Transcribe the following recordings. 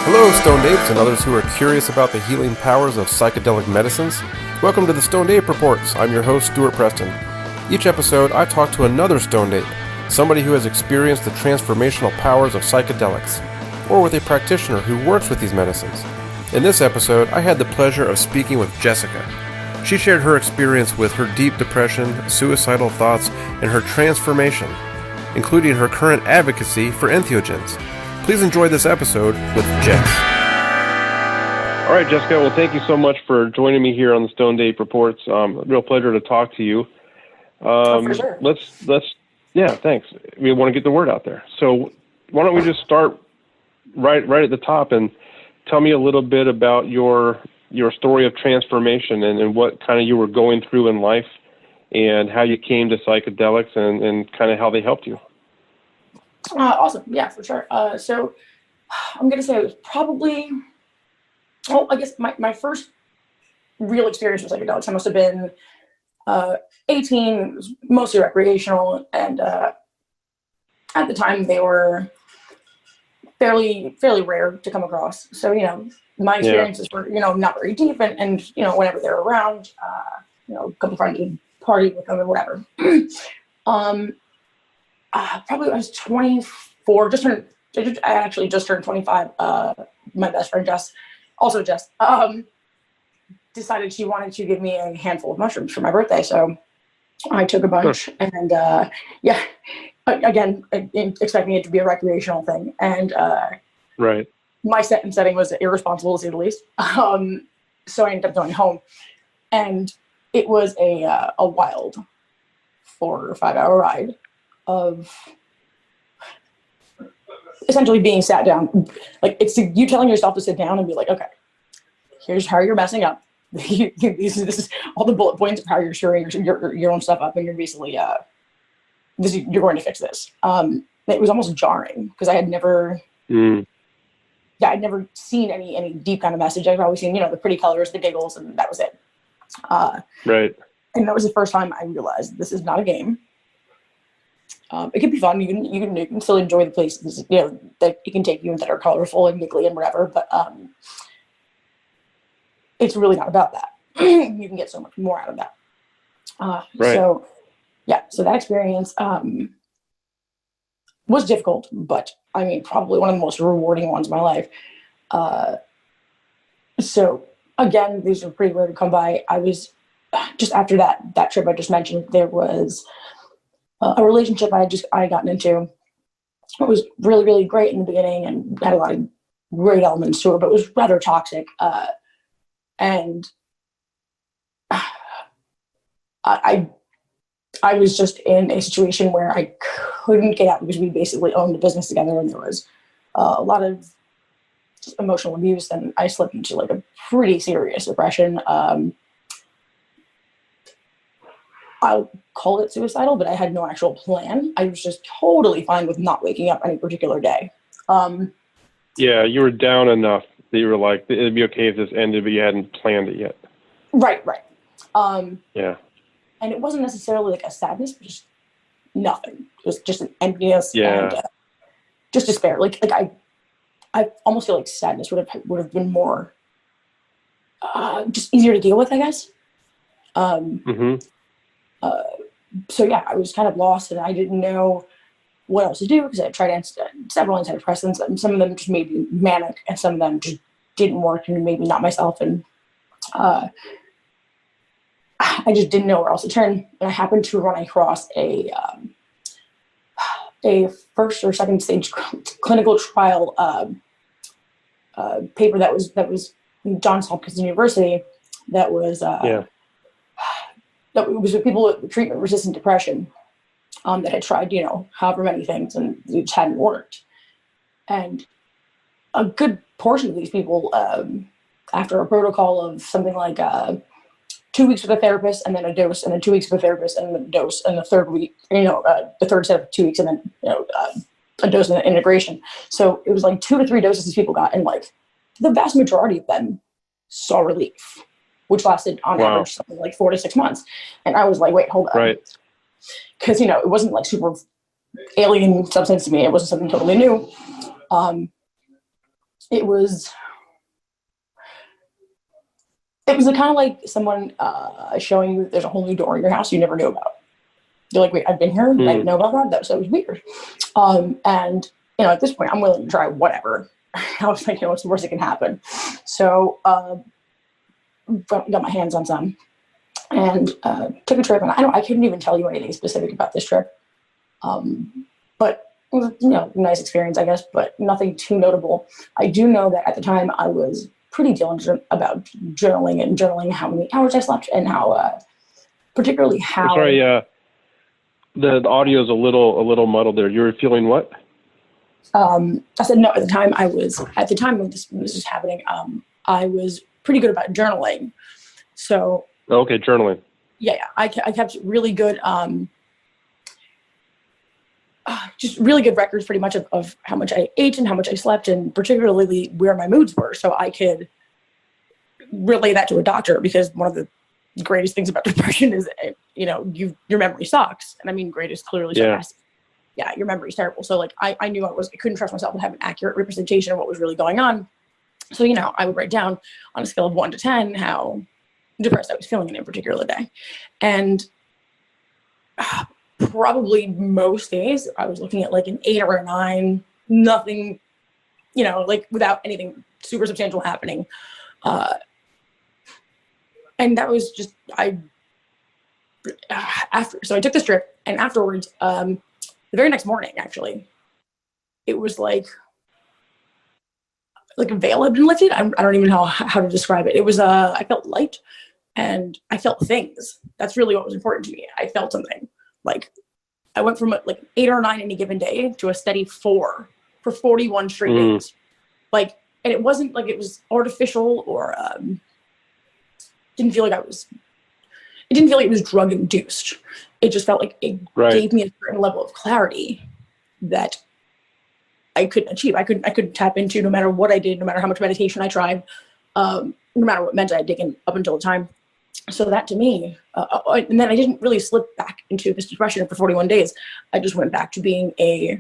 Hello, Stoned Apes and others who are curious about the healing powers of psychedelic medicines. Welcome to the Stoned Ape Reports. I'm your host, Stuart Preston. Each episode, I talk to another Stoned Ape, somebody who has experienced the transformational powers of psychedelics, or with a practitioner who works with these medicines. In this episode, I had the pleasure of speaking with Jessica. She shared her experience with her deep depression, suicidal thoughts, and her transformation, including her current advocacy for entheogens. Please enjoy this episode with Jess. All right, Jessica. Well, thank you so much for joining me here on the Stoned Ape Reports. Real pleasure to talk to you. For sure. Yeah, thanks. We want to get the word out there. So why don't we just start right at the top and tell me a little bit about your story of transformation and what kind of you were going through in life and how you came to psychedelics and kind of how they helped you. Awesome. Yeah, for sure. So I'm going to say it was probably, I guess my first real experience with psychedelics, I must have been 18, it was mostly recreational. And at the time they were fairly rare to come across. So, my experiences were, not very deep and whenever they were around, a couple friends would party with them or whatever. Probably I was 24, I actually just turned 25. My best friend, Jess, decided she wanted to give me a handful of mushrooms for my birthday. So I took a bunch and, again, expecting it to be a recreational thing. And right. My setting was irresponsible, to say the least. So I ended up going home. And it was a wild 4 or 5 hour ride of essentially being sat down. Like, it's you telling yourself to sit down and be like, okay, here's how you're messing up. This is all the bullet points of how you're screwing your own stuff up, and you're basically you're going to fix this. It was almost jarring because I had never I'd never seen any deep kind of message. I've always seen, the pretty colors, the giggles, and that was it. Right. And that was the first time I realized this is not a game. It can be fun. You can still enjoy the places, that it can take you that are colorful and giggly and whatever. But it's really not about that. You can get so much more out of that. Right. So that experience was difficult, but I mean, probably one of the most rewarding ones of my life. So again, these are pretty rare to come by. I was just after that trip I just mentioned, there was a relationship I had gotten into. It was really, really great in the beginning and had a lot of great elements to it, but it was rather toxic. And I was just in a situation where I couldn't get out because we basically owned the business together, and there was a lot of emotional abuse, and I slipped into like a pretty serious depression. I'll call it suicidal, but I had no actual plan. I was just totally fine with not waking up any particular day. Yeah, you were down enough that you were like, it'd be okay if this ended, but you hadn't planned it yet. Right. Yeah. And it wasn't necessarily like a sadness, but just nothing. It was just an emptiness and just despair. Like I almost feel like sadness would have been more just easier to deal with, I guess. So yeah, I was kind of lost, and I didn't know what else to do because I tried several antidepressants, and some of them just made me manic, and some of them just didn't work and made me not myself. And I just didn't know where else to turn. And I happened to run across a first or second stage clinical trial paper that was Johns Hopkins University. That was that was with people with treatment-resistant depression that had tried, however many things, and it just hadn't worked. And a good portion of these people, after a protocol of something like 2 weeks with a therapist, and then a dose, and then 2 weeks with a therapist, and then a dose, and the third week, the third set of 2 weeks, and then a dose and an integration. So it was like 2 to 3 doses these people got, and like the vast majority of them saw relief, which lasted on average something like 4 to 6 months. And I was like, wait, hold on. Right. Because, it wasn't like super alien substance to me. It wasn't something totally new. it was kind of like someone showing you there's a whole new door in your house you never knew about. You're like, wait, I've been here, I didn't know about that. So it was weird. And at this point, I'm willing to try whatever. I was like, what's the worst that can happen? So got my hands on some and took a trip. And I couldn't even tell you anything specific about this trip. But it was, nice experience, I guess, but nothing too notable. I do know that at the time I was pretty diligent about journaling how many hours I slept and how, particularly how. Sorry, the audio is a little muddled there. You were feeling what? I said no. At the time when this was happening, I was pretty good about journaling. So. Okay, journaling. Yeah, I kept really good. Just really good records pretty much of how much I ate and how much I slept and particularly where my moods were. So I could relay that to a doctor because one of the greatest things about depression is, your memory sucks. And I mean, greatest clearly sarcastic. Yeah, your memory's terrible. So like, I knew I couldn't trust myself to have an accurate representation of what was really going on. So, I would write down on a scale of 1 to 10, how depressed I was feeling in a particular day. And probably most days I was looking at like an 8 or a 9, nothing, like without anything super substantial happening. And that was just, so I took this trip and afterwards, the very next morning, actually, it was like a veil had been lifted. I don't even know how to describe it. It was, I felt light and I felt things. That's really what was important to me. I felt something. Like I went from like 8 or 9 any given day to a steady 4 for 41 straight days. Like, and it wasn't like it was artificial or didn't feel like it didn't feel like it was drug induced. It just felt like it gave me a certain level of clarity that I couldn't achieve. I couldn't tap into no matter what I did, no matter how much meditation I tried, no matter what meds I had taken up until the time. So that to me, and then I didn't really slip back into this depression for 41 days. I just went back to being a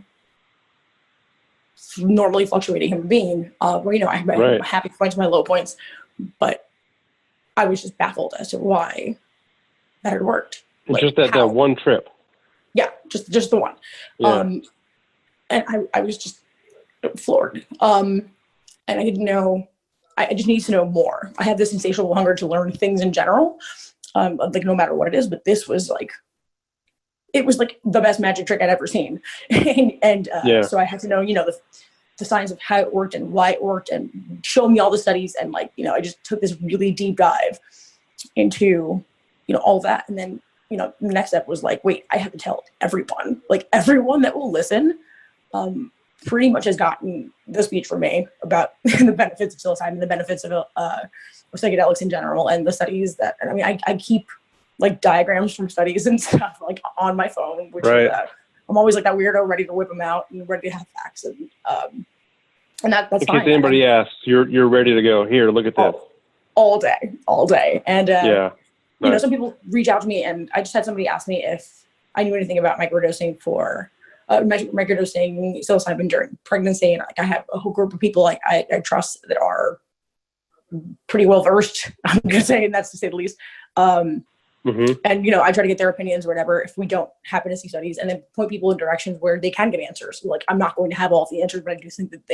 normally fluctuating human being, where, I have my happy points, my low points, but I was just baffled as to why that had worked. Like, just that one trip. Yeah, just the one. Yeah. And I was just floored. And I didn't know, I just needed to know more. I have this insatiable hunger to learn things in general, like no matter what it is, but this was like, it was like the best magic trick I'd ever seen. So I had to know, the science of how it worked and why it worked and show me all the studies. And like, I just took this really deep dive into, all that. And then, the next step was like, wait, I have to tell everyone that will listen, pretty much has gotten the speech from me about the benefits of psilocybin, the benefits of psychedelics in general, and the studies that, I keep like diagrams from studies and stuff like on my phone, which is, I'm always like that weirdo ready to whip them out and ready to have facts. And that's in fine. case anybody asks, you're ready to go. Here, look at this. All day. And, Nice. Some people reach out to me and I just had somebody ask me if I knew anything about microdosing for microdosing psilocybin during pregnancy. And like, I have a whole group of people I trust that are pretty well versed, I'm going to say, and that's to say the least. And, I try to get their opinions or whatever if we don't happen to see studies, and then point people in directions where they can get answers. Like, I'm not going to have all the answers, but I do think that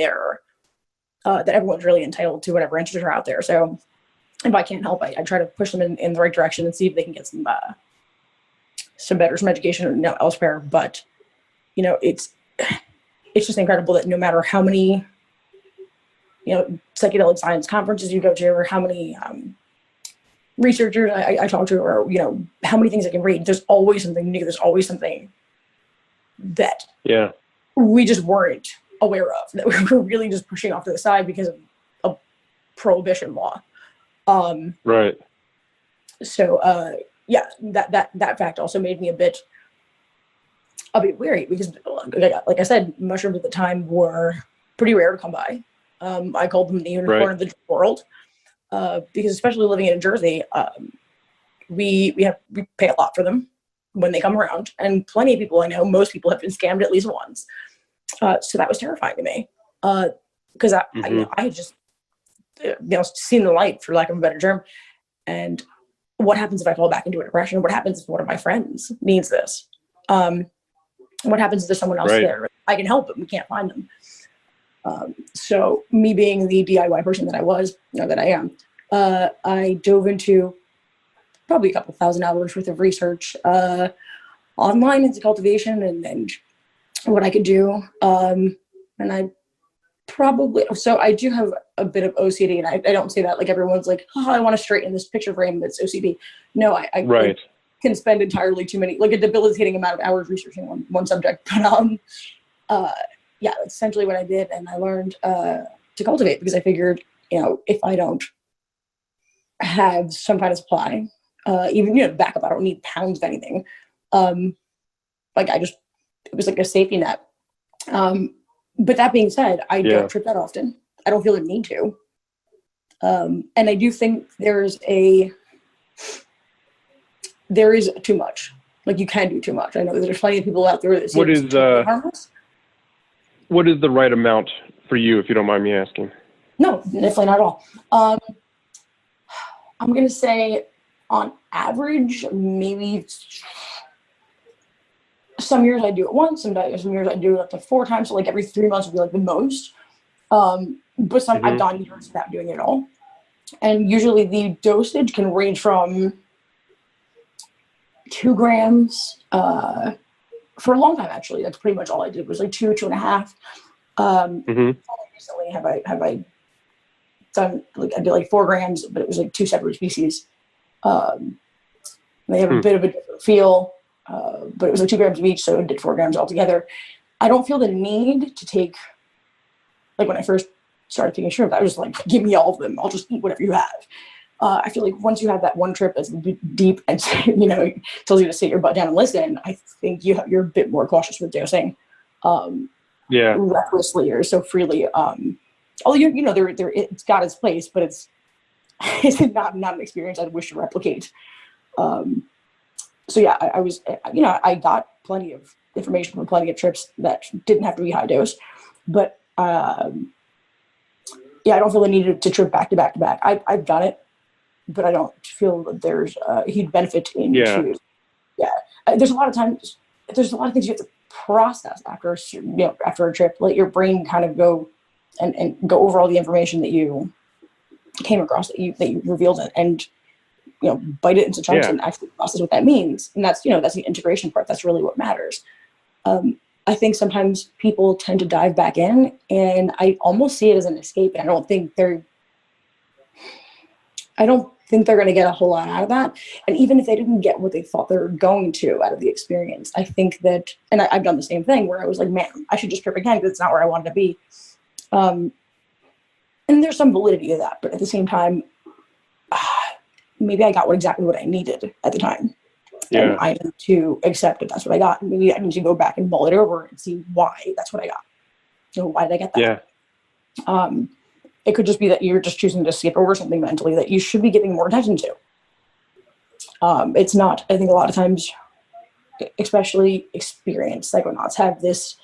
that everyone's really entitled to whatever answers are out there. So if I can't help, I try to push them in the right direction and see if they can get some education elsewhere. But, it's just incredible that no matter how many, psychedelic science conferences you go to, or how many researchers I talk to, or, how many things I can read, there's always something new. There's always something that we just weren't aware of, that we were really just pushing off to the side because of a prohibition law. So, that fact also made me a bit wary because, like I said, mushrooms at the time were pretty rare to come by. I called them the unicorn of the world, because especially living in Jersey, we pay a lot for them when they come around, and plenty of people I know, most people have been scammed at least once. So that was terrifying to me. because Mm-hmm. I had just seen the light, for lack of a better term. And what happens if I fall back into a depression? What happens if one of my friends needs this? What happens if there's someone else Right. there? I can help, but we can't find them. So me being the DIY person that I was, that I am, I dove into probably a couple thousand hours worth of research online into cultivation and what I could do. And I do have a bit of OCD, and I don't say that like everyone's like, oh, I want to straighten this picture frame that's OCD. No, I Right. can spend entirely too many, like a debilitating amount of hours researching one subject. But yeah, that's essentially what I did, and I learned to cultivate because I figured, if I don't have some kind of supply, even backup, I don't need pounds of anything. It was like a safety net. But that being said, I Yeah. don't trip that often. I don't feel the need to. And I do think there is too much. Like, you can do too much. I know there's plenty of people out there that say it's totally harmless. What is the right amount for you, if you don't mind me asking? No, definitely not at all. I'm going to say on average, maybe some years I do it once, some years I do it up to 4 times. So like every 3 months would be like the most. But I've gone years without doing it at all. And usually the dosage can range from 2 grams, for a long time, actually. That's pretty much all I did was like 2.5. Recently have I done, like, I did like 4 grams, but it was like 2 separate species. They have a bit of a different feel, but it was like 2 grams of each, so I did 4 grams altogether. I don't feel the need to take, like when I first started taking shrimp, I was like, give me all of them. I'll just eat whatever you have. I feel like once you have that one trip that's deep and tells you to sit your butt down and listen, I think you're a bit more cautious with dosing. Recklessly or so freely. Although it's got its place, but it's not an experience I'd wish to replicate. So yeah, I got plenty of information from plenty of trips that didn't have to be high dose, but yeah, I don't feel the need to trip back to back to back. I've done it, but I don't feel that there's a huge benefit in choosing. Yeah, there's a lot of things you have to process after a trip. Let your brain kind of go and go over all the information that you came across, that you revealed it, and bite it into chunks and actually process what that means. And that's that's the integration part. That's really what matters. I think sometimes people tend to dive back in, and I almost see it as an escape. And I don't think they're going to get a whole lot out of that. And even if they didn't get what they thought they were going to out of the experience, I think that, and I've done the same thing where I was like, man, I should just trip again because it's not where I wanted to be. And there's some validity to that, but at the same time, maybe I got exactly what I needed at the time. And I need to accept that that's what I got. Maybe I need to go back and mull it over and see why that's what I got. Why did I get that? It could just be that you're just choosing to skip over something mentally that you should be giving more attention to. It's not. I think a lot of times, especially experienced psychonauts, have this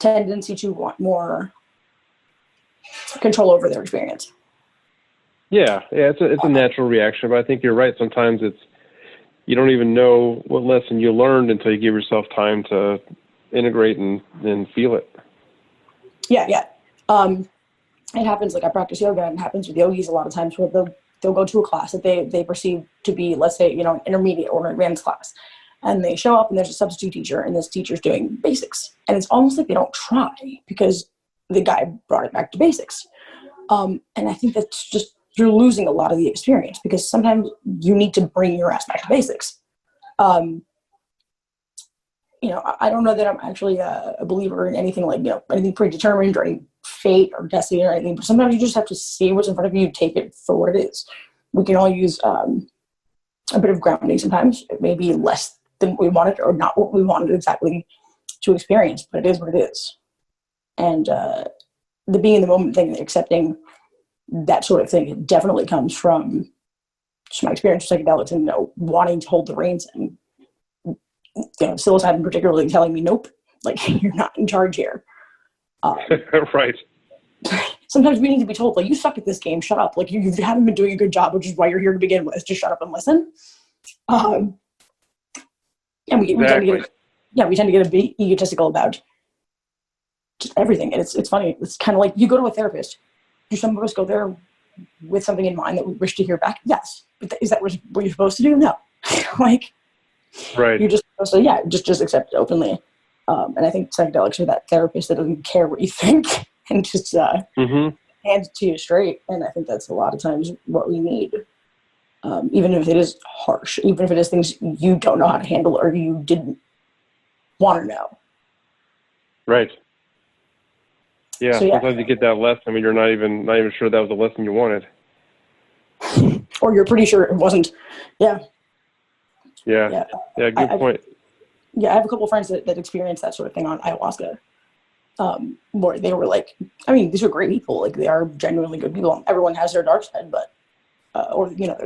tendency to want more control over their experience. Yeah, it's a natural reaction, but I think you're right. Sometimes you don't even know what lesson you learned until you give yourself time to integrate and feel it. Yeah. It happens, like I practice yoga, and it happens with yogis a lot of times where they'll go to a class that they perceive to be, let's say, an intermediate or an advanced class. And they show up and there's a substitute teacher, and this teacher's doing basics. And it's almost like they don't try because the guy brought it back to basics. And I think that's just, you're losing a lot of the experience because sometimes you need to bring your ass back to basics. I don't know that I'm actually a believer in anything like, anything predetermined or any fate or destiny or anything, but sometimes you just have to see what's in front of you, take it for what it is. We can all use a bit of grounding sometimes. It may be less than what we wanted or not what we wanted exactly to experience, but it is what it is. And the being in the moment thing, accepting that sort of thing, it definitely comes from just my experience with psychedelics and wanting to hold the reins, and psilocybin particularly telling me, nope, like, you're not in charge here. Right. sometimes we need to be told, like, you suck at this game, shut up. Like, you haven't been doing a good job, which is why you're here to begin with. Just shut up and listen. And we tend to get a bit egotistical about just everything. And it's funny. It's kind of like you go to a therapist. Do some of us go there with something in mind that we wish to hear back? Yes. But is that what you're supposed to do? No. Like, right. You're just supposed to, just accept it openly. And I think psychedelics are that therapist that doesn't care what you think and just hands it to you straight. And I think that's a lot of times what we need. Even if it is harsh, even if it is things you don't know how to handle or you didn't want to know. Right. Yeah, so, sometimes you get that lesson when you're not even sure that was the lesson you wanted. Or you're pretty sure it wasn't. Yeah. Good point. I have a couple of friends that experienced that sort of thing on ayahuasca. Where they were like, I mean, these are great people. Like, they are genuinely good people. Everyone has their dark side, but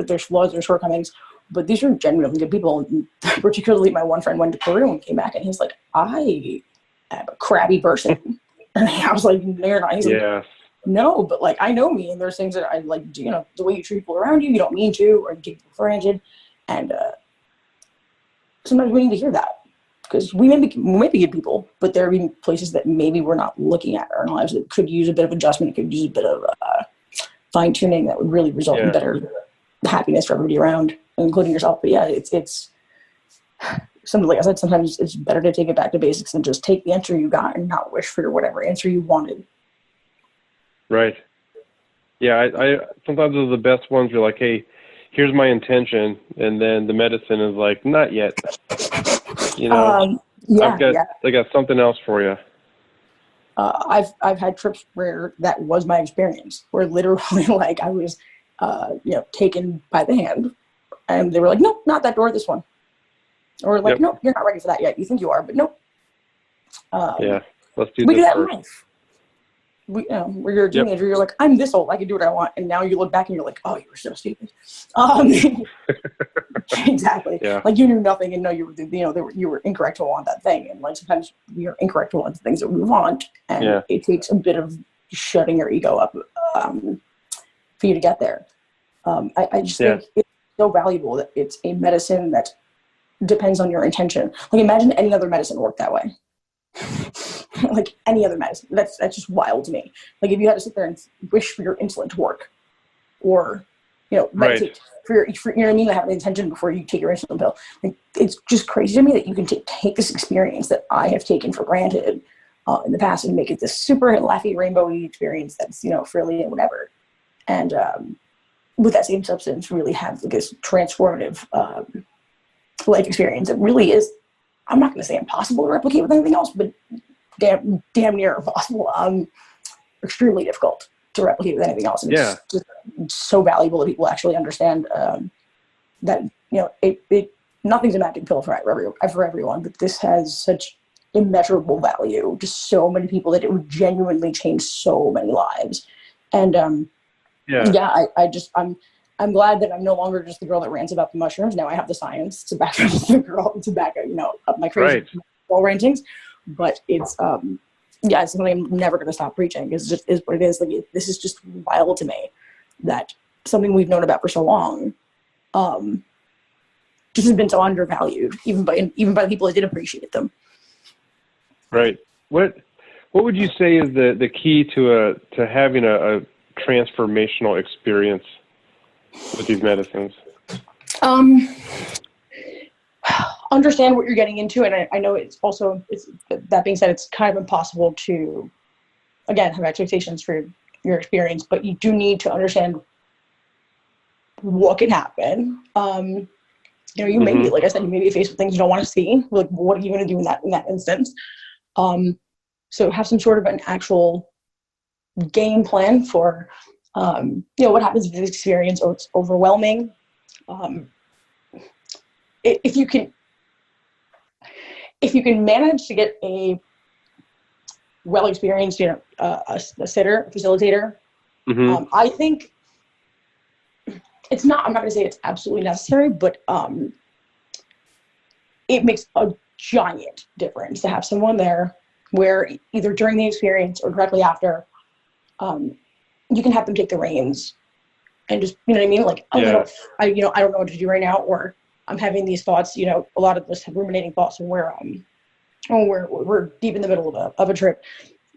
there's flaws, there's shortcomings, but these are genuinely good people. And particularly my one friend went to Peru and came back and he's like, I am a crabby person. And I was like, no, you're not. He's like, no, but like, I know me, and there's things that I like, the way you treat people around you, you don't mean to, or you take people for granted. And sometimes we need to hear that, because we may be good people, but there are places that maybe we're not looking at in our lives that could use a bit of adjustment, could use a bit of fine tuning that would really result in better happiness for everybody around, including yourself. But it's something, like I said, sometimes it's better to take it back to basics and just take the answer you got and not wish for whatever answer you wanted. Right. Yeah, I sometimes those are the best ones. You're like, hey, here's my intention, and then the medicine is like, not yet. I got something else for you. I've had trips where that was my experience, where literally like I was, taken by the hand, and they were like, nope, not that door, this one. Or like, nope, you're not ready for that yet. You think you are, but nope. Let's do we this do that first. in life. Where you're a teenager, you're like, I'm this old, I can do what I want. And now you look back and you're like, oh, you were so stupid. Exactly. Yeah. Like, you knew nothing and you were incorrect to want that thing. And like, sometimes we are incorrect to want the things that we want. And it takes a bit of shutting your ego up for you to get there. I just think it's so valuable that it's a medicine that depends on your intention. Like, imagine any other medicine worked that way. Like any other medicine. That's just wild to me. Like, if you had to sit there and wish for your insulin to work, or meditate for your you know what I mean, to have an intention before you take your insulin pill. Like, it's just crazy to me that you can take this experience that I have taken for granted in the past and make it this super laughy rainbowy experience that's frilly and whatever, and with that same substance really have like this transformative life experience. It really is. I'm not going to say impossible to replicate with anything else, but damn near impossible. Extremely difficult to replicate with anything else. And it's just so valuable that people actually understand that nothing's a magic pill for everyone, but this has such immeasurable value to so many people that it would genuinely change so many lives. And I'm glad that I'm no longer just the girl that rants about the mushrooms. Now I have the science to back up up my crazy ball rantings. But it's it's something I'm never going to stop preaching. It's just is what it is. Like, this is just wild to me that something we've known about for so long just has been so undervalued, even by the people that did appreciate them. Right. What would you say is the key to having a transformational experience with these medicines? Understand what you're getting into, and I know it's that being said, it's kind of impossible to, again, have expectations for your experience, but you do need to understand what can happen. You may be, like I said, you may be faced with things you don't want to see. Like, what are you going to do in that instance? So have some sort of an actual game plan for, what happens if this experience or it's overwhelming. If you can manage to get a well-experienced, a sitter, a facilitator, I think it's not, I'm not going to say it's absolutely necessary, but it makes a giant difference to have someone there where either during the experience or directly after, you can have them take the reins and just, you know what I mean? Like, oh, I don't know what to do right now, or I'm having these thoughts, you know, a lot of us have ruminating thoughts when we're deep in the middle of a trip.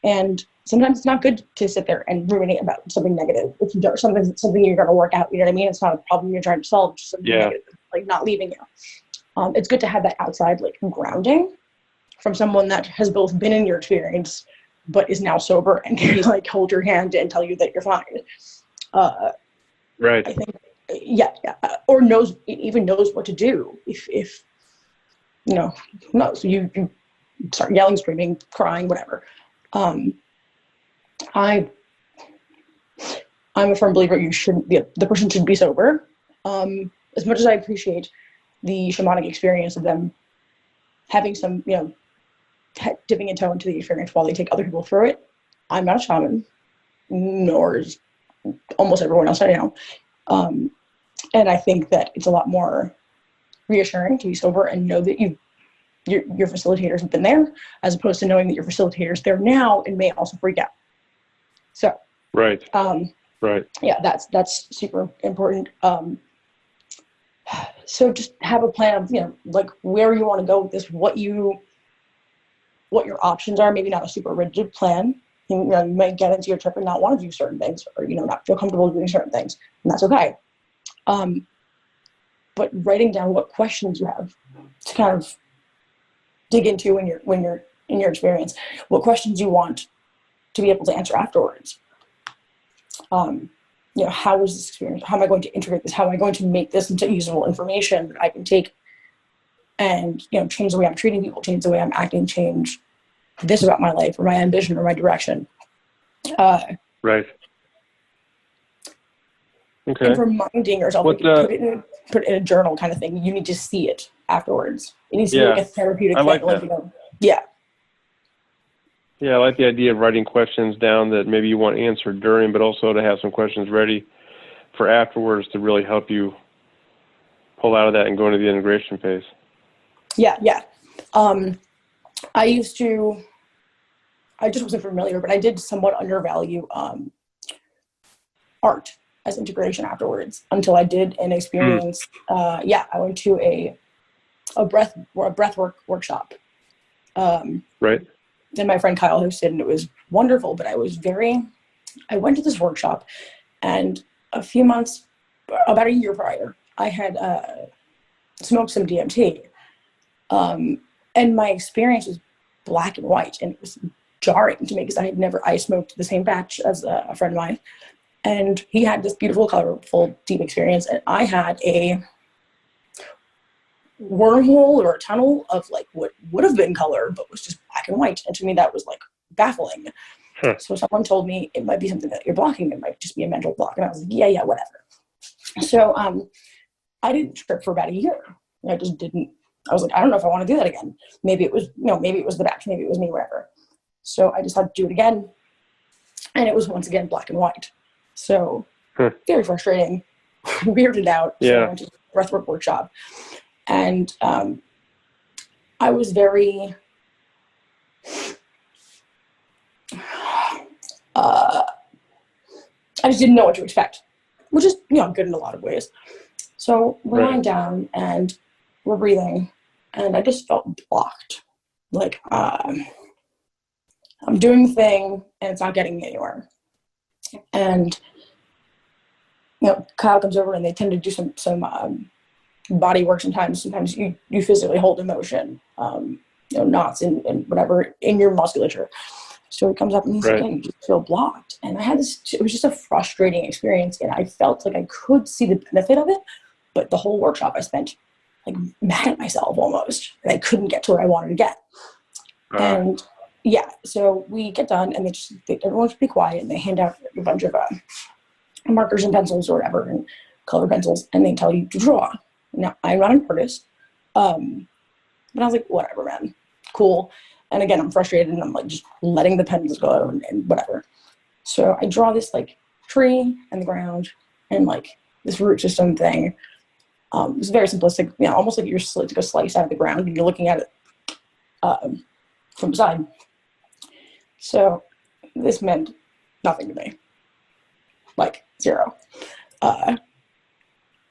And sometimes it's not good to sit there and ruminate about something negative. If you don't, something you're going to work out, you know what I mean? It's not a problem you're trying to solve, just something negative, like not leaving you. It's good to have that outside, like, grounding from someone that has both been in your experience, but is now sober and can, like, hold your hand and tell you that you're fine. Right. I think, or even knows what to do if you know, knows you start yelling, screaming, crying, whatever. I'm a firm believer the person should be sober. As much as I appreciate the shamanic experience of them having some, you know, dipping a toe into the experience while they take other people through it, I'm not a shaman, nor is almost everyone else I know. And I think that it's a lot more reassuring to be sober and know that your facilitators have been there, as opposed to knowing that your facilitators there now and may also freak out. So right. Yeah, that's super important. So just have a plan of, you know, like, where you want to go with this, what your options are. Maybe not a super rigid plan. You know, you might get into your trip and not want to do certain things, or, you know, not feel comfortable doing certain things, and that's okay. But writing down what questions you have to kind of dig into when you're in your experience, what questions you want to be able to answer afterwards. You know, how was this experience? How am I going to integrate this? How am I going to make this into usable information that I can take and, you know, change the way I'm treating people, change the way I'm acting, change this about my life or my ambition or my direction. Right. Okay. And reminding yourself, put it in a journal kind of thing. You need to see it afterwards. It needs to be like a therapeutic thing. Like that. You know, yeah. Yeah, I like the idea of writing questions down that maybe you want answered during, but also to have some questions ready for afterwards to really help you pull out of that and go into the integration phase. Yeah. I just wasn't familiar, but I did somewhat undervalue art as integration afterwards until I did an experience. I went to a breathwork workshop. Right. And my friend Kyle hosted, and it was wonderful. But I went to this workshop, and about a year prior, I had smoked some DMT, and my experience was black and white, and it was jarring to me because I smoked the same batch as a friend of mine, and he had this beautiful, colorful, deep experience, and I had a wormhole or a tunnel of, like, what would have been color but was just black and white, and to me that was, like, baffling. So someone told me it might be something that you're blocking, it might just be a mental block, and I was like, yeah, whatever. So I didn't trip for about a year. I just didn't. I was like, I don't know if I want to do that again. Maybe it was the batch, maybe it was me, whatever. So I decided to do it again, and it was once again black and white. So very frustrating, weirded out. So I went to a breathwork workshop. And I was very, I just didn't know what to expect, which is, you know, good in a lot of ways. So we're lying down and we're breathing, and I just felt blocked. Like, I'm doing the thing and it's not getting me anywhere. And, you know, Kyle comes over and they tend to do some body work sometimes. Sometimes you physically hold emotion, you know, knots and whatever in your musculature. So he comes up and he's like, you just feel blocked. And I had it was just a frustrating experience, and I felt like I could see the benefit of it, but the whole workshop I spent, like, mad at myself almost, and I couldn't get to where I wanted to get. And so we get done, and everyone should be quiet, and they hand out a bunch of markers and pencils or whatever, and color pencils, and they tell you to draw. Now, I'm not an artist, but I was like, whatever, man, cool. And again, I'm frustrated, and I'm, like, just letting the pens go and whatever. So I draw this, like, tree and the ground and, like, this root system thing. It's very simplistic, you know, almost like you're like a slice out of the ground and you're looking at it from the side. So this meant nothing to me. like 0.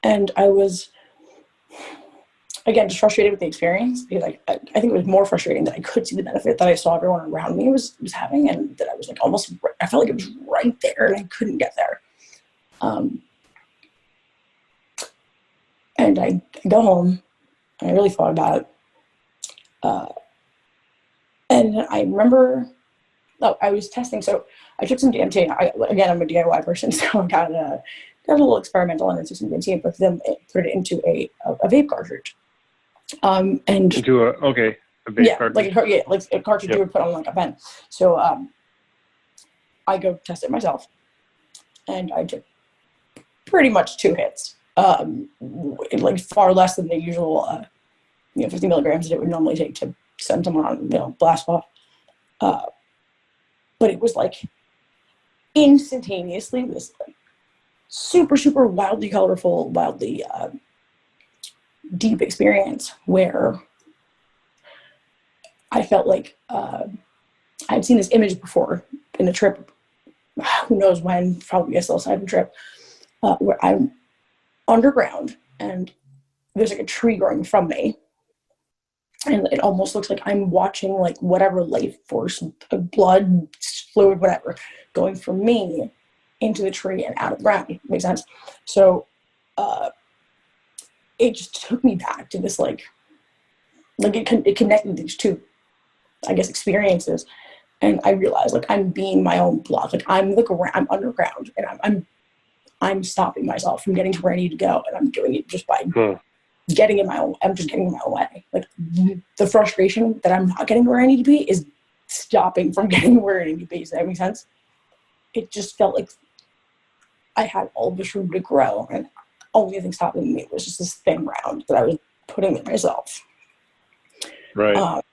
And I was, again, just frustrated with the experience, because I think it was more frustrating that I could see the benefit that I saw everyone around me was having, and that I was like almost, I felt like it was right there and I couldn't get there. And I go home and I really thought about it. And I remember, I was testing. So I took some DMT. Again, I'm a DIY person, so I got a little experimental and then took some DMT and put it into a vape cartridge. And into a vape cartridge. Like a cartridge you would put on like a pen. So I go test it myself, and I took pretty much 2 hits, like far less than the usual 50 milligrams that it would normally take to send someone on blast off. But it was like instantaneously this like super, super wildly colorful, wildly deep experience where I felt like I'd seen this image before in a trip, who knows when, probably a psilocybin trip, where I'm underground and there's like a tree growing from me. And it almost looks like I'm watching like whatever life force, blood, fluid, whatever, going from me into the tree and out of the ground. Makes sense? So it just took me back to this like it connected these 2, I guess, experiences. And I realized like I'm being my own block. Like I'm underground, and I'm stopping myself from getting to where I need to go. And I'm doing it just by getting in my own way. Like the frustration that I'm not getting where I need to be is stopping from getting where I need to be. Does that make sense? It just felt like I had all this room to grow, and only thing stopping me was just this thin ground that I was putting in myself. Right.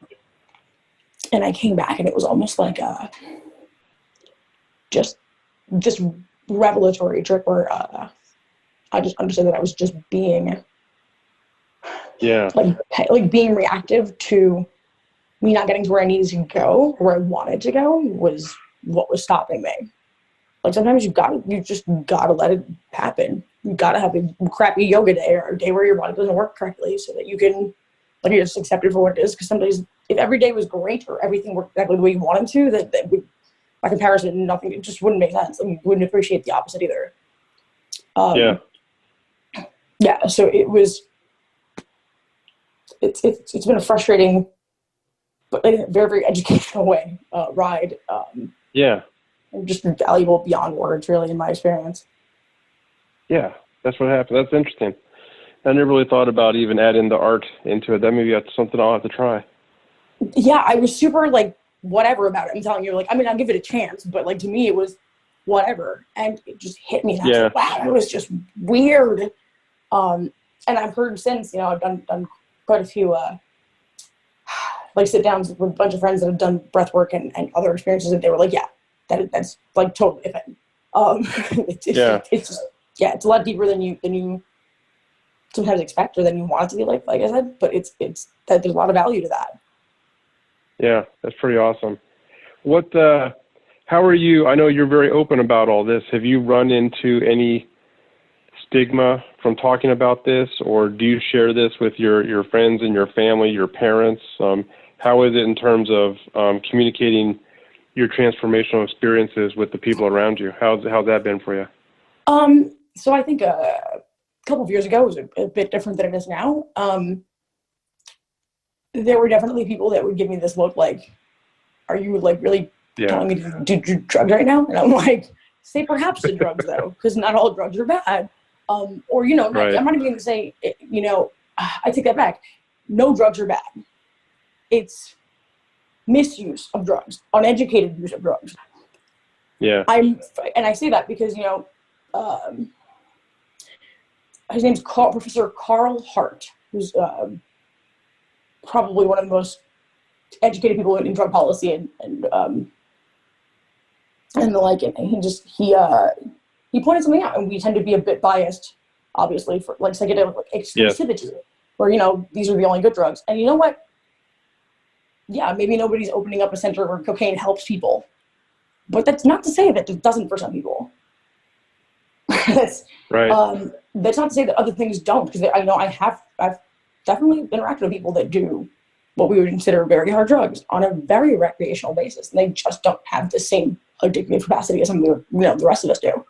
And I came back, and it was almost like just this revelatory trip where I just understood that I was just being like being reactive to me not getting to where I needed to go, where I wanted to go, was what was stopping me. Like sometimes you just gotta let it happen. You gotta have a crappy yoga day or a day where your body doesn't work correctly, so that you can like you just accept it for what it is. Because sometimes if every day was great or everything worked exactly the way you wanted to, that would, by comparison, nothing, it just wouldn't make sense. I mean, you wouldn't appreciate the opposite either. Yeah. So it was. It's been a frustrating, but in a very, very educational way ride. And just valuable beyond words, really, in my experience. Yeah, that's what happened. That's interesting. I never really thought about even adding the art into it. That maybe that's something I'll have to try. Yeah, I was super like whatever about it. I'm telling you, like, I mean, I'll give it a chance, but like to me, it was whatever, and it just hit me. And I was like, wow, it was just weird. And I've heard since, I've done quite a few like sit downs with a bunch of friends that have done breath work and other experiences, and they were like, yeah, that's like totally a thing. It's just it's a lot deeper than you sometimes expect or than you want it to be, like I said, but it's that there's a lot of value to that. Yeah, that's pretty awesome. How are you? I know you're very open about all this. Have you run into any stigma from talking about this, or do you share this with your friends and your family, your parents? How is it in terms of communicating your transformational experiences with the people around you? How's that been for you? So I think a couple of years ago was a bit different than it is now. There were definitely people that would give me this look like, are you like really telling me to do drugs right now? And I'm like, say perhaps the drugs though, because not all drugs are bad. I'm not even going to say, I take that back. No drugs are bad. It's misuse of drugs, uneducated use of drugs. Yeah. And I say that because, his name's Professor Carl Hart, who's probably one of the most educated people in drug policy and the like. And he pointed something out, and we tend to be a bit biased, obviously, for like psychedelic exclusivity, where these are the only good drugs. And you know what? Yeah, maybe nobody's opening up a center where cocaine helps people, but that's not to say that it doesn't for some people. that's, Right. that's not to say that other things don't, because I know I've definitely interacted with people that do what we would consider very hard drugs on a very recreational basis. And they just don't have the same addictive capacity as some of the rest of us do.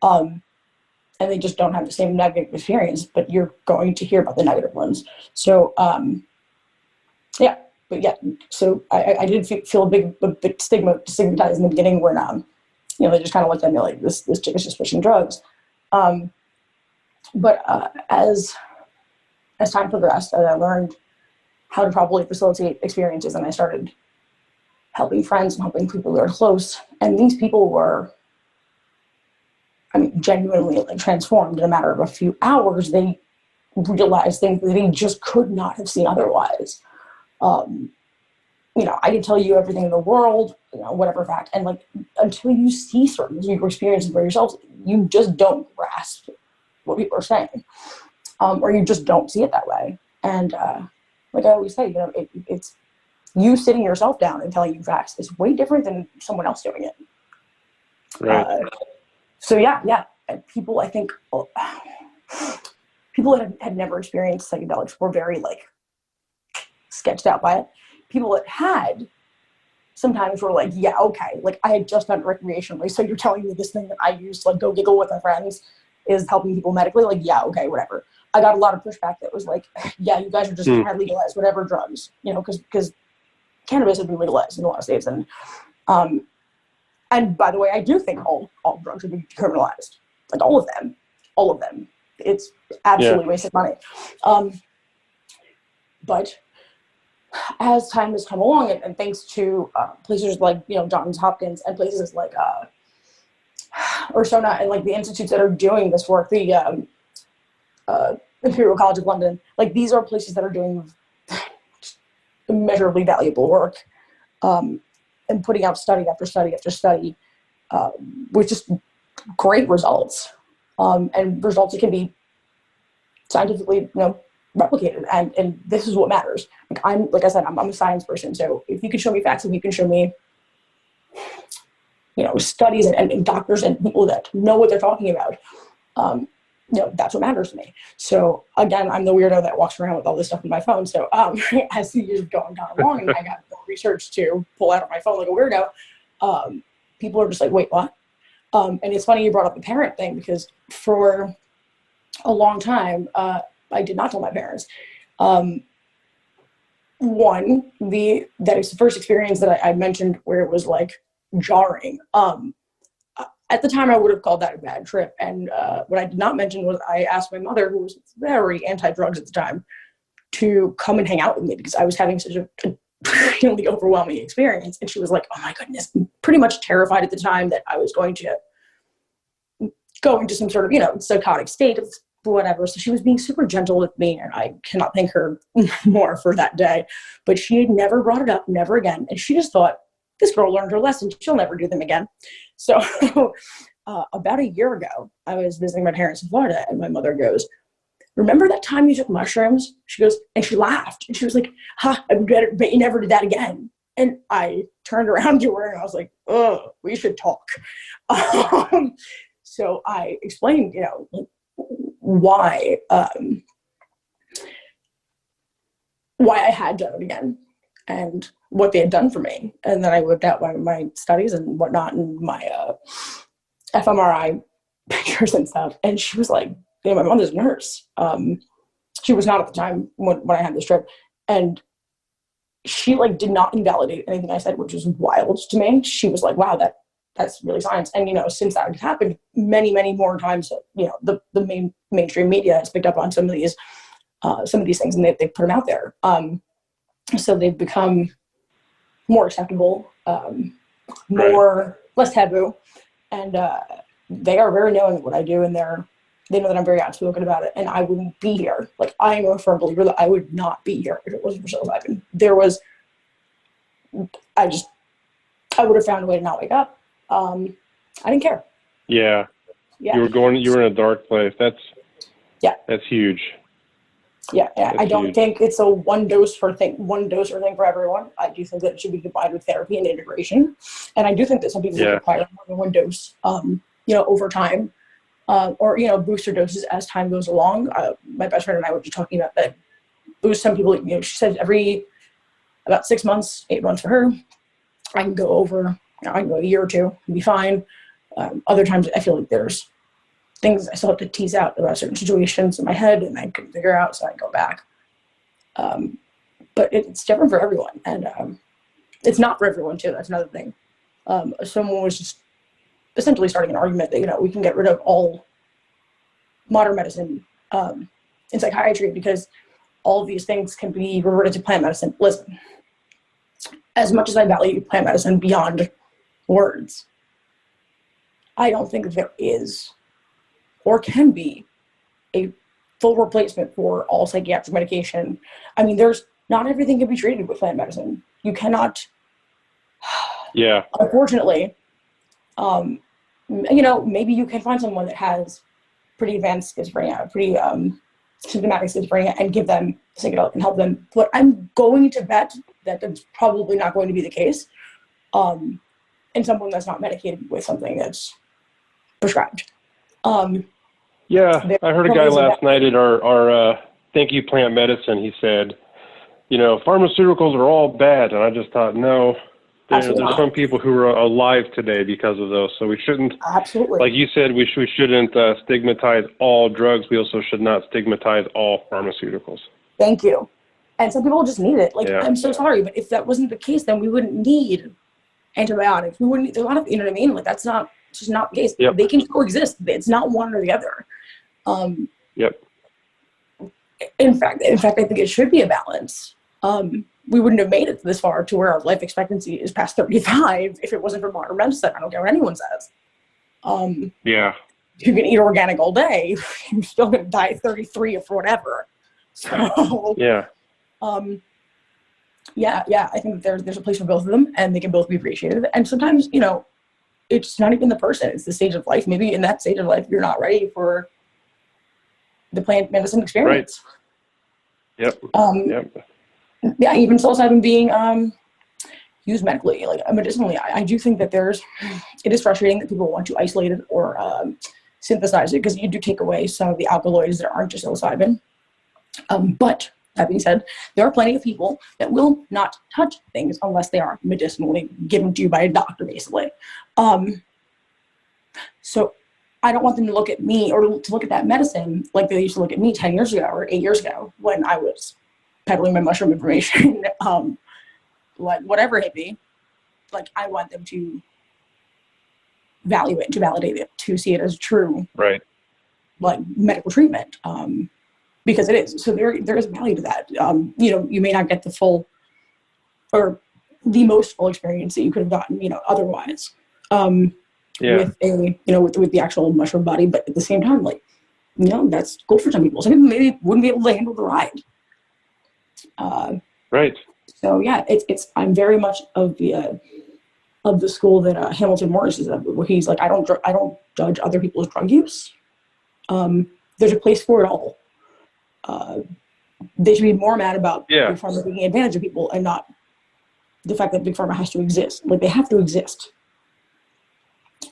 And they just don't have the same negative experience, but you're going to hear about the negative ones. So, so I did feel a bit stigmatized in the beginning when, they just kind of looked at me like, this chick is just pushing drugs. But as time progressed, and I learned how to properly facilitate experiences, and I started helping friends and helping people who are close. And these people were, genuinely like transformed in a matter of a few hours. They realized things that they just could not have seen otherwise. I can tell you everything in the world, whatever fact, and like until you see certain your experiences for yourselves, you just don't grasp what people are saying, or you just don't see it that way. And like I always say, it's you sitting yourself down and telling you facts is way different than someone else doing it. Right. So yeah, and people, I think, people that had never experienced psychedelics were very like sketched out by it. People that had sometimes were like, yeah, okay, like I had just done it recreationally, so you're telling me this thing that I used to like go giggle with my friends is helping people medically? Like, yeah, okay, whatever. I got a lot of pushback that was like, yeah, you guys are just trying to legalize whatever drugs, because cannabis has been legalized in a lot of states, and by the way, I do think all drugs should be decriminalized, like all of them. It's absolutely wasted money. But as time has come along, and thanks to places like Johns Hopkins and places like Ursona and like the institutes that are doing this work, the Imperial College of London, like these are places that are doing immeasurably valuable work, and putting out study after study after study, with just great results, and results that can be scientifically replicated, and this is what matters. Like I said, I'm a science person, so if you can show me facts, if you can show me studies and doctors and people that know what they're talking about, that's what matters to me. So again, I'm the weirdo that walks around with all this stuff on my phone. So as the years going down along, and I got more research to pull out of my phone like a weirdo, people are just like, wait, what? And it's funny you brought up the parent thing, because for a long time, I did not tell my parents. One, that is the first experience that I mentioned where it was like jarring. At the time, I would have called that a bad trip. And what I did not mention was I asked my mother, who was very anti-drugs at the time, to come and hang out with me because I was having such a really overwhelming experience. And she was like, oh my goodness, pretty much terrified at the time that I was going to go into some sort of, psychotic state of whatever. So she was being super gentle with me, and I cannot thank her more for that day. But she had never brought it up, never again. And she just thought, this girl learned her lesson. She'll never do them again. So about a year ago, I was visiting my parents in Florida, and my mother goes, remember that time you took mushrooms? She goes, and she laughed. And she was like, I bet you never did that again. And I turned around to her, and I was like, oh, we should talk. So I explained, why I had done it again and what they had done for me. And then I whipped out my studies and whatnot, and my fMRI pictures and stuff. And she was like, my mother's a nurse. She was not at the time when I had this trip. And she did not invalidate anything I said, which was wild to me. She was like, wow, that's really science. And, since that had happened many, many more times, the mainstream media has picked up on some of these things, and they put them out there. So they've become more acceptable, less taboo. And they are very knowing of what I do, and they know that I'm very outspoken about it. And I wouldn't be here. I am a firm believer that I would not be here if it wasn't for psilocybin. I would have found a way to not wake up. I didn't care. Yeah. You were in a dark place. That's huge. Yeah. I don't think it's a one dose thing for everyone. I do think that it should be combined with therapy and integration. And I do think that some people require more than one dose, over time. or, booster doses as time goes along. My best friend and I were just talking about that. It was some people, she said every about 6 months, 8 months for her. I can go over, I can go a year or two and be fine. Other times I feel like there's things I still have to tease out about certain situations in my head and I couldn't figure out, so I go back. But it's different for everyone, and it's not for everyone too. That's another thing. Someone was just essentially starting an argument that we can get rid of all modern medicine in psychiatry because all of these things can be reverted to plant medicine. Listen, as much as I value plant medicine beyond words, I don't think there is or can be a full replacement for all psychiatric medication. I mean, not everything can be treated with plant medicine. You cannot. Yeah. Unfortunately, maybe you can find someone that has pretty advanced schizophrenia, pretty symptomatic schizophrenia, and give them psychedelic and help them. But I'm going to bet that that's probably not going to be the case in someone that's not medicated with something that's prescribed. Yeah, I heard a guy last night at our Thank You Plant Medicine. He said, pharmaceuticals are all bad. And I just thought, no, there's some people who are alive today because of those. So we shouldn't, absolutely, like you said, we shouldn't stigmatize all drugs. We also should not stigmatize all pharmaceuticals. Thank you. And some people just need it. I'm so sorry, but if that wasn't the case, then we wouldn't need antibiotics. We wouldn't. There's a lot of, what I mean? Like, that's not just not the case. Yep. They can coexist. It's not one or the other. Yep. In fact, I think it should be a balance. We wouldn't have made it this far to where our life expectancy is past 35 if it wasn't for modern medicine. I don't care what anyone says. Yeah. You can eat organic all day. You're still going to die at 33 or for whatever. So yeah. Yeah. I think there's a place for both of them, and they can both be appreciated. And sometimes, it's not even the person; it's the stage of life. Maybe in that stage of life, you're not ready for the plant medicine experience. Right. Yep. Yeah, even psilocybin being used medically, like medicinally, I do think that it is frustrating that people want to isolate it or synthesize it, because you do take away some of the alkaloids that aren't just psilocybin. But that being said, there are plenty of people that will not touch things unless they are medicinally given to you by a doctor, basically. So I don't want them to look at me or to look at that medicine like they used to look at me 10 years ago or 8 years ago when I was peddling my mushroom information, like whatever it be. Like, I want them to value it, to validate it, to see it as true, right, like medical treatment, because it is. So there is value to that. You may not get the full or the most full experience that you could have gotten, otherwise, with the actual mushroom body. But at the same time, that's cool for some people. Some people maybe wouldn't be able to handle the ride. Right. So yeah, it's I'm very much of the school that Hamilton Morris is of, where he's like, I don't judge other people's drug use. There's a place for it all. They should be more mad about Big Pharma taking advantage of people and not the fact that Big Pharma has to exist. Like, they have to exist.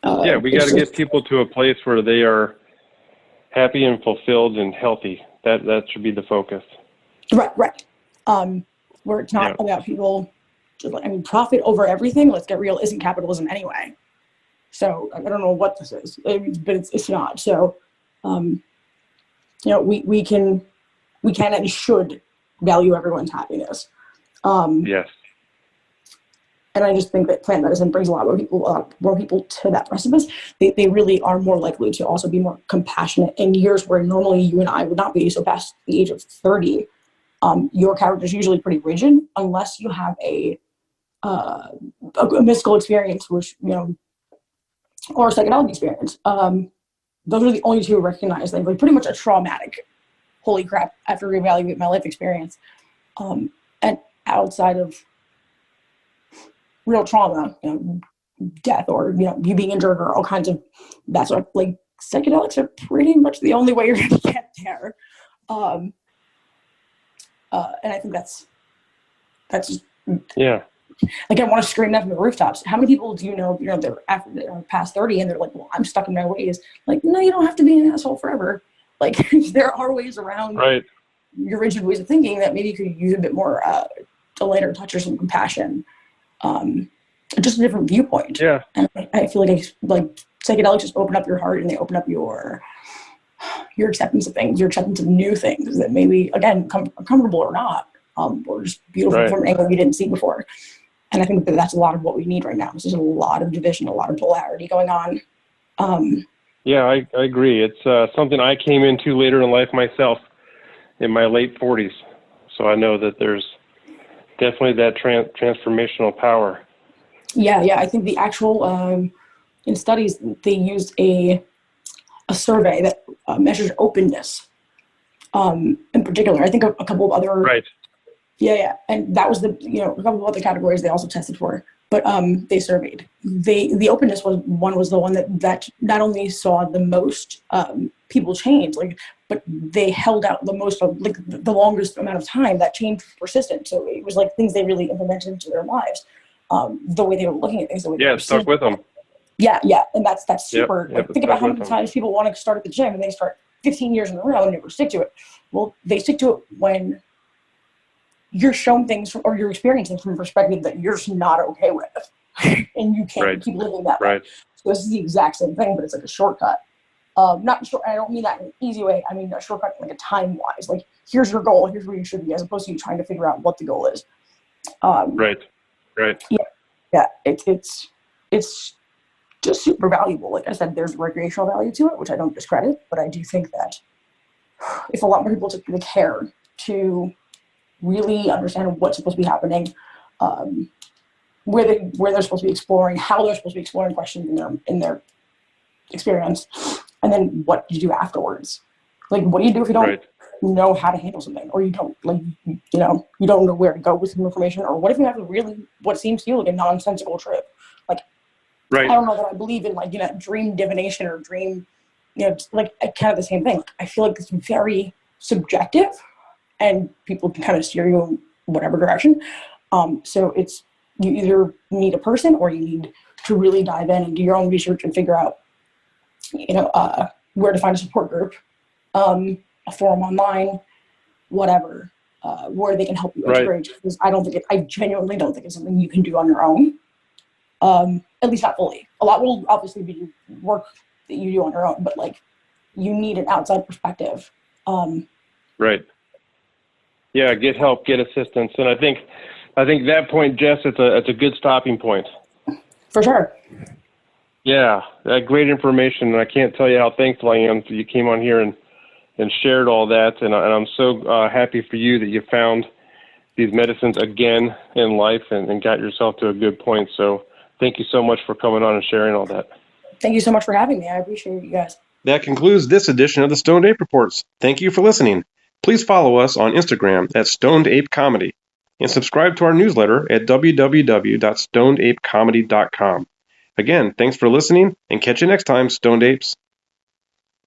We got to get people to a place where they are happy and fulfilled and healthy. That should be the focus. Right. Where it's not about people just profit over everything. Let's get real. Isn't capitalism anyway? So I don't know what this is, but it's not. So, we can and should value everyone's happiness. Yes. And I just think that plant medicine brings a lot more people to that precipice. They really are more likely to also be more compassionate in years where normally you and I would not be. So past the age of 30, your character is usually pretty rigid unless you have a mystical experience, which, or a psychedelic experience. Those are the only two recognized things, like pretty much a traumatic, holy crap, I have to reevaluate my life experience. And outside of real trauma, death or, you being injured or all kinds of that sort of, like, psychedelics are pretty much the only way you're going to get there. And I think that's Like, I want to scream that from the rooftops. How many people do you know, they're after they're past 30 and they're like, well, I'm stuck in my ways. Like, no, you don't have to be an asshole forever. Like, there are ways around Right. your rigid ways of thinking that maybe you could use a bit more a lighter touch or some compassion, just a different viewpoint. Yeah. And I feel like psychedelics just open up your heart and they open up your acceptance of things, your acceptance of new things that maybe, again, comfortable or not, or just beautiful from an angle you didn't see before. And I think that that's a lot of what we need right now. There's a lot of division, a lot of polarity going on. Yeah, I agree. It's something I came into later in life myself, in my late 40s. So I know that there's definitely that transformational power. Yeah. I think the actual, in studies, they used a survey that measures openness in particular. I think a couple of other... Right. Yeah. And that was a couple of other categories they also tested for. But they surveyed. The openness was the one that not only saw the most people change, but they held out the most, the longest amount of time. That change persistent. So it was like things they really implemented into their lives. The way they were looking at things. It stuck with them. Yeah, and that's super. Yep, think about how many times people want to start at the gym and they start 15 years in a row and never stick to it. Well, they stick to it when you're shown things or you're experiencing from a perspective that you're just not okay with, and you can't keep living that way. So this is the exact same thing, but it's like a shortcut. Not short. I don't mean that in an easy way. I mean a shortcut, like a time-wise. Like, here's your goal. Here's where you should be, as opposed to you trying to figure out what the goal is. Right. Yeah. It's just super valuable. Like I said, there's recreational value to it, which I don't discredit, but I do think that if a lot more people took the care to really understand what's supposed to be happening, where they're supposed to be exploring, how they're supposed to be exploring questions in their experience, and then what you do afterwards. Like, what do you do if you don't know how to handle something, or you don't you don't know where to go with some information, or what if you have what seems to you like a nonsensical trip? Like, I don't know that I believe in dream divination or dream, kind of the same thing. I feel like it's very subjective, and people can kind of steer you in whatever direction. So you either need a person or you need to really dive in and do your own research and figure out, where to find a support group, a forum online, whatever, where they can help you integrate. Because I genuinely don't think it's something you can do on your own. At least not fully. A lot will obviously be work that you do on your own, but you need an outside perspective. Right. Yeah, get help, get assistance, and I think that point, Jess, it's a good stopping point. For sure. Yeah, great information, and I can't tell you how thankful I am that you came on here and shared all that, and I'm so happy for you that you found these medicines again in life and got yourself to a good point. So thank you so much for coming on and sharing all that. Thank you so much for having me. I appreciate you guys. That concludes this edition of the Stoned Ape Reports. Thank you for listening. Please follow us on Instagram at Stoned Ape Comedy and subscribe to our newsletter at www.stonedapecomedy.com. Again, thanks for listening, and catch you next time, Stoned Apes.